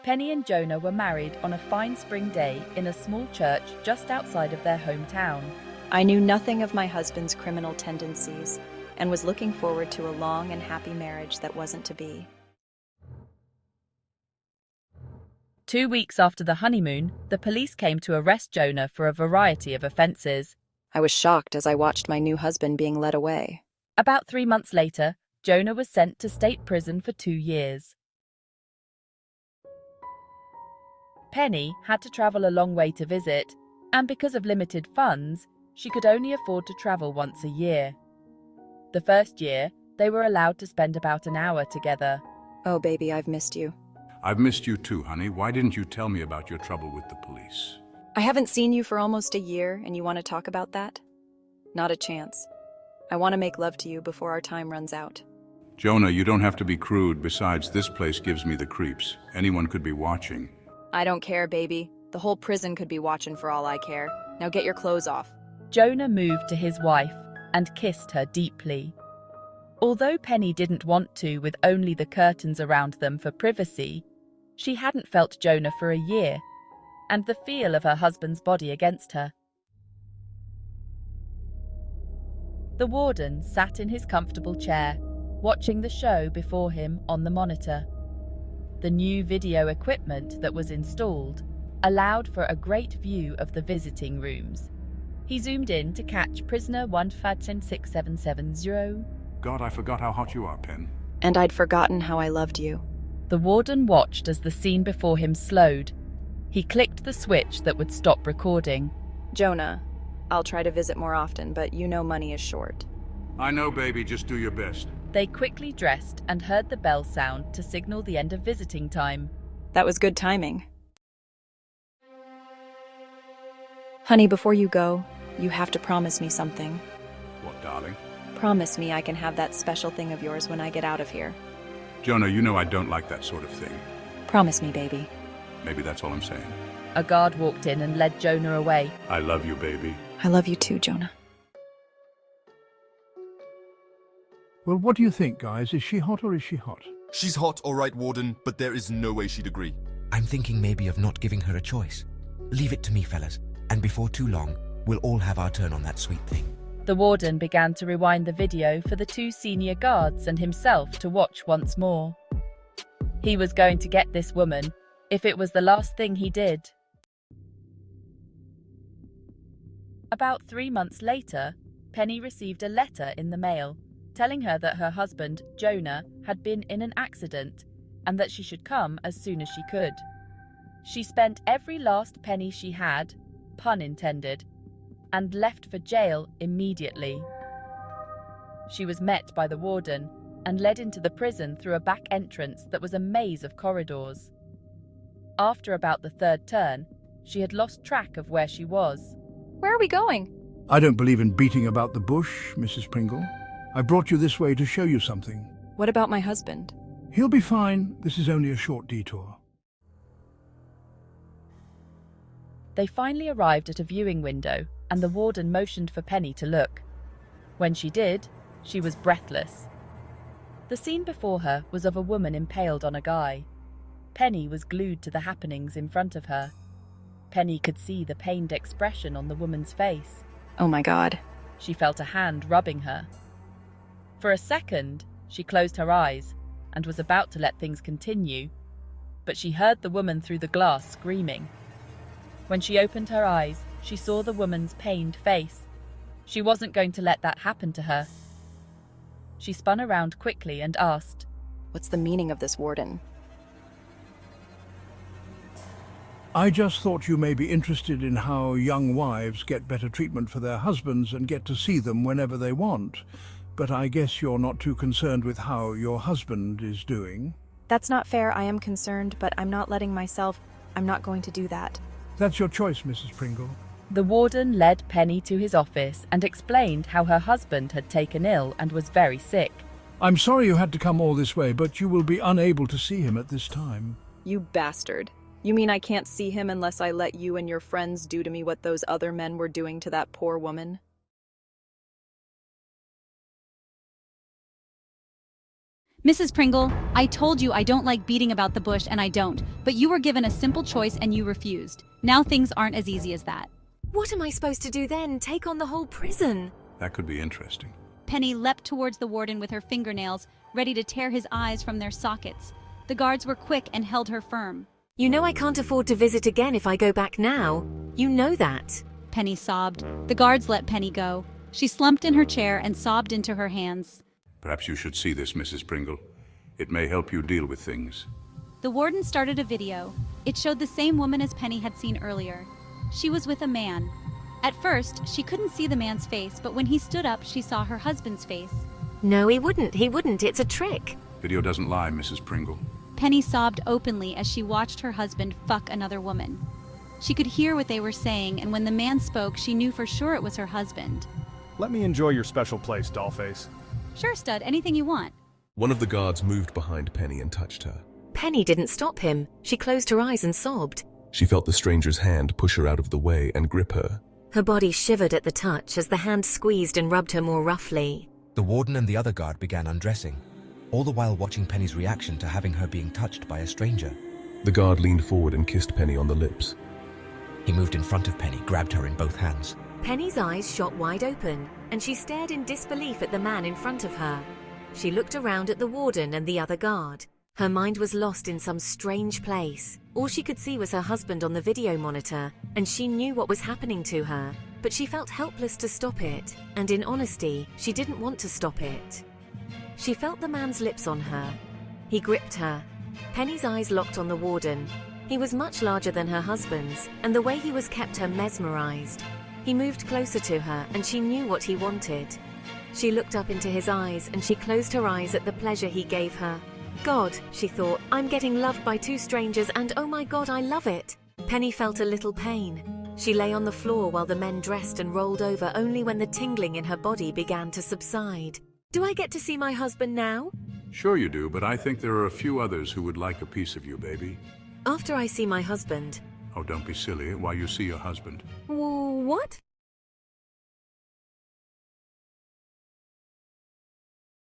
Penny and Jonah were married on a fine spring day in a small church just outside of their hometown. I knew nothing of my husband's criminal tendencies and was looking forward to a long and happy marriage that wasn't to be. 2 weeks after the honeymoon, the police came to arrest Jonah for a variety of offences. I was shocked as I watched my new husband being led away. About 3 months later, Jonah was sent to state prison for 2 years. Penny had to travel a long way to visit, and because of limited funds, she could only afford to travel once a year. The first year, they were allowed to spend about an hour together. Oh, baby, I've missed you. I've missed you too, honey. Why didn't you tell me about your trouble with the police? I haven't seen you for almost a year, and you want to talk about that? Not a chance. I want to make love to you before our time runs out. Jonah, you don't have to be crude. Besides, this place gives me the creeps. Anyone could be watching. I don't care, baby. The whole prison could be watching for all I care. Now get your clothes off. Jonah moved to his wife and kissed her deeply. Although Penny didn't want to, with only the curtains around them for privacy, she hadn't felt Jonah for a year, and the feel of her husband's body against her. The warden sat in his comfortable chair, watching the show before him on the monitor. The new video equipment that was installed allowed for a great view of the visiting rooms. He zoomed in to catch prisoner 156770. God, I forgot how hot you are, Pen. And I'd forgotten how I loved you. The warden watched as the scene before him slowed. He clicked the switch that would stop recording. Jonah, I'll try to visit more often, but you know money is short. I know, baby. Just do your best. They quickly dressed and heard the bell sound to signal the end of visiting time. That was good timing. Honey, before you go, you have to promise me something. What, darling? Promise me I can have that special thing of yours when I get out of here. Jonah, you know I don't like that sort of thing. Promise me, baby. Maybe that's all I'm saying. A guard walked in and led Jonah away. I love you, baby. I love you too, Jonah. Well, what do you think, guys? Is she hot or is she hot? She's hot, all right, Warden, but there is no way she'd agree. I'm thinking maybe of not giving her a choice. Leave it to me, fellas, and before too long, we'll all have our turn on that sweet thing. The warden began to rewind the video for the 2 senior guards and himself to watch once more. He was going to get this woman, if it was the last thing he did. About 3 months later, Penny received a letter in the mail telling her that her husband, Jonah, had been in an accident and that she should come as soon as she could. She spent every last penny she had, pun intended, and left for jail immediately. She was met by the warden and led into the prison through a back entrance that was a maze of corridors. After about the 3rd turn, she had lost track of where she was. Where are we going? I don't believe in beating about the bush, Mrs. Pringle. I brought you this way to show you something. What about my husband? He'll be fine. This is only a short detour. They finally arrived at a viewing window, and the warden motioned for Penny to look. When she did, she was breathless. The scene before her was of a woman impaled on a guy. Penny was glued to the happenings in front of her. Penny could see the pained expression on the woman's face. Oh my God. She felt a hand rubbing her. For a second, she closed her eyes and was about to let things continue, but she heard the woman through the glass screaming. When she opened her eyes, she saw the woman's pained face. She wasn't going to let that happen to her. She spun around quickly and asked, What's the meaning of this, Warden? I just thought you may be interested in how young wives get better treatment for their husbands and get to see them whenever they want. But I guess you're not too concerned with how your husband is doing. That's not fair. I am concerned, but I'm not going to do that. That's your choice, Mrs. Pringle. The warden led Penny to his office and explained how her husband had taken ill and was very sick. I'm sorry you had to come all this way, but you will be unable to see him at this time. You bastard. You mean I can't see him unless I let you and your friends do to me what those other men were doing to that poor woman? Mrs. Pringle, I told you I don't like beating about the bush, and I don't, but you were given a simple choice and you refused. Now things aren't as easy as that. What am I supposed to do then? Take on the whole prison? That could be interesting. Penny leapt towards the warden with her fingernails, ready to tear his eyes from their sockets. The guards were quick and held her firm. You know I can't afford to visit again if I go back now. You know that. Penny sobbed. The guards let Penny go. She slumped in her chair and sobbed into her hands. Perhaps you should see this, Mrs. Pringle. It may help you deal with things. The warden started a video. It showed the same woman as Penny had seen earlier. She was with a man. At first, she couldn't see the man's face, but when he stood up, she saw her husband's face. No, he wouldn't. It's a trick. Video doesn't lie, Mrs. Pringle. Penny sobbed openly as she watched her husband fuck another woman. She could hear what they were saying, and when the man spoke, she knew for sure it was her husband. Let me enjoy your special place, Dollface. Sure, stud, anything you want. One of the guards moved behind Penny and touched her. Penny didn't stop him. She closed her eyes and sobbed. She felt the stranger's hand push her out of the way and grip her. Her body shivered at the touch as the hand squeezed and rubbed her more roughly. The warden and the other guard began undressing, all the while watching Penny's reaction to having her being touched by a stranger. The guard leaned forward and kissed Penny on the lips. He moved in front of Penny, grabbed her in both hands. Penny's eyes shot wide open, and she stared in disbelief at the man in front of her. She looked around at the warden and the other guard. Her mind was lost in some strange place. All she could see was her husband on the video monitor, and she knew what was happening to her. But she felt helpless to stop it, and in honesty, she didn't want to stop it. She felt the man's lips on her. He gripped her. Penny's eyes locked on the warden. He was much larger than her husband's, and the way he was kept her mesmerized. He moved closer to her, and she knew what he wanted. She looked up into his eyes, and she closed her eyes at the pleasure he gave her. God, she thought, I'm getting loved by two strangers, and oh my God, I love it. Penny felt a little pain. She lay on the floor while the men dressed and rolled over only when the tingling in her body began to subside. Do I get to see my husband now? Sure you do, but I think there are a few others who would like a piece of you, baby. After I see my husband. Oh, don't be silly while you see your husband. What?